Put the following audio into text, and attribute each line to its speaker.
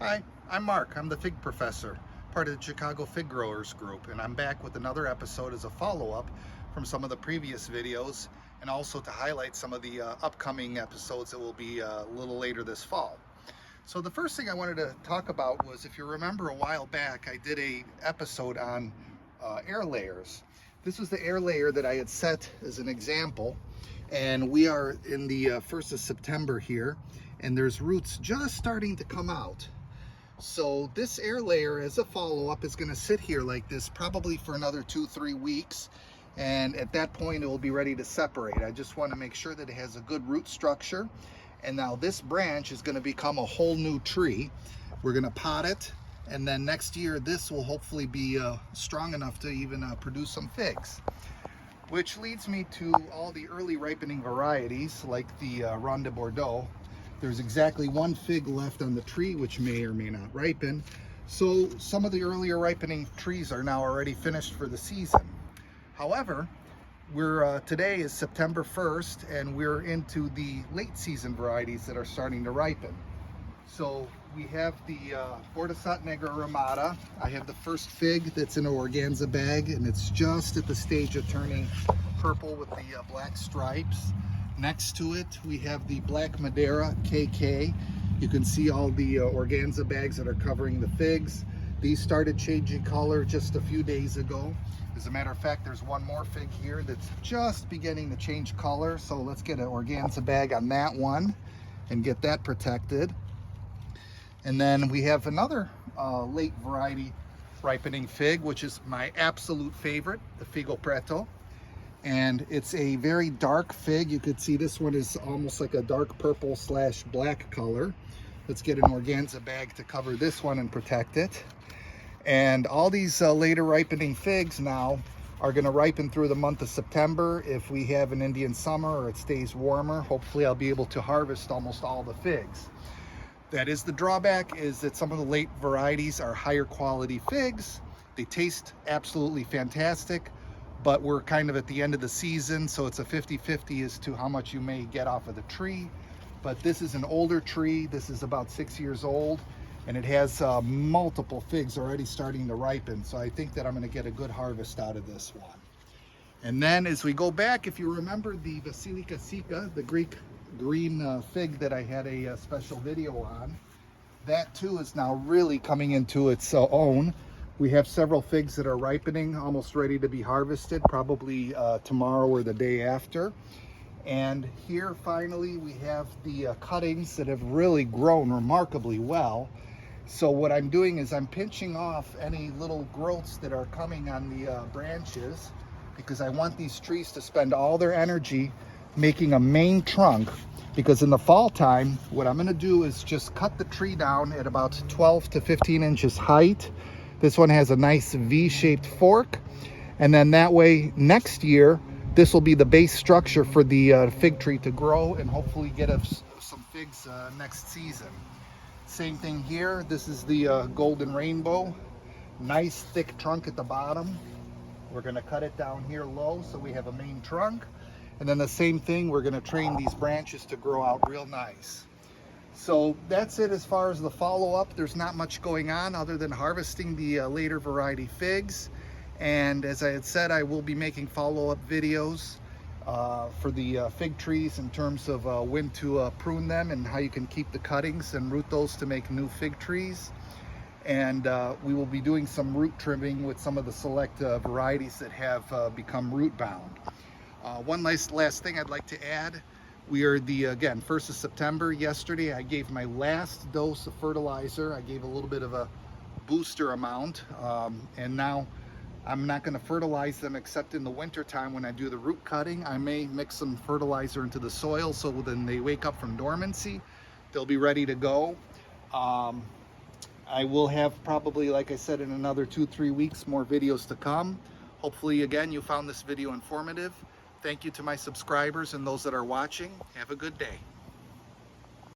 Speaker 1: Hi, I'm Mark. I'm the fig professor, part of the Chicago Fig Growers Group, and I'm back with another episode as a follow-up from some of the previous videos, and also to highlight some of the upcoming episodes that will be a little later this fall. So the first thing I wanted to talk about was, if you remember a while back, I did a episode on air layers. This was the air layer that I had set as an example, and we are in the 1st of September here, and there's roots just starting to come out. So this air layer as a follow-up is going to sit here like this probably for another 2-3 weeks, and at that point it will be ready to separate. I just want to make sure that it has a good root structure. And now this branch is going to become a whole new tree. We're going to pot it, and then next year this will hopefully be strong enough to even produce some figs. Which leads me to all the early ripening varieties like the Ronde de Bordeaux. There's exactly one fig left on the tree, which may or may not ripen. So some of the earlier ripening trees are now already finished for the season. However, today is September 1st, and we're into the late season varieties that are starting to ripen. So we have the Bordesat Negra Ramada. I have the first fig that's in an organza bag, and it's just at the stage of turning purple with the black stripes. Next to it, we have the Black Madeira KK. You can see all the organza bags that are covering the figs. These started changing color just a few days ago. As a matter of fact, there's one more fig here that's just beginning to change color. So let's get an organza bag on that one and get that protected. And then we have another late variety ripening fig, which is my absolute favorite, the Figo Preto. And it's a very dark fig. You could see this one is almost like a dark purple / black color. Let's get an organza bag to cover this one and protect it. And all these later ripening figs now are going to ripen through the month of September. If we have an Indian summer or it stays warmer, hopefully I'll be able to harvest almost all the figs. That is the drawback, is that some of the late varieties are higher quality figs. They taste absolutely fantastic, but we're kind of at the end of the season, so it's a 50-50 as to how much you may get off of the tree. But this is an older tree. This is about 6 years old, and it has multiple figs already starting to ripen. So I think that I'm going to get a good harvest out of this one. And then as we go back, if you remember the Basilica Sica, the Greek green fig that I had a special video on, that too is now really coming into its own. We have several figs that are ripening, almost ready to be harvested, probably tomorrow or the day after. And here finally we have the cuttings that have really grown remarkably well. So what I'm doing is I'm pinching off any little growths that are coming on the branches, because I want these trees to spend all their energy making a main trunk. Because in the fall time, what I'm going to do is just cut the tree down at about 12 to 15 inches height. This one has a nice V-shaped fork, and then that way next year this will be the base structure for the fig tree to grow and hopefully get us some figs next season. Same thing here. This is the golden rainbow. Nice thick trunk at the bottom. We're going to cut it down here low so we have a main trunk, and then the same thing, we're going to train these branches to grow out real nice. So that's it as far as the follow-up. There's not much going on other than harvesting the later variety figs. And as I had said, I will be making follow-up videos for the fig trees in terms of when to prune them and how you can keep the cuttings and root those to make new fig trees. And we will be doing some root trimming with some of the select varieties that have become root bound. One last thing I'd like to add. We are again, 1st of September. Yesterday I gave my last dose of fertilizer. I gave a little bit of a booster amount, and now I'm not going to fertilize them except in the winter time when I do the root cutting. I may mix some fertilizer into the soil so then they wake up from dormancy. They'll be ready to go. I will have probably, like I said, in another 2-3 weeks more videos to come. Hopefully again you found this video informative. Thank you to my subscribers and those that are watching. Have a good day.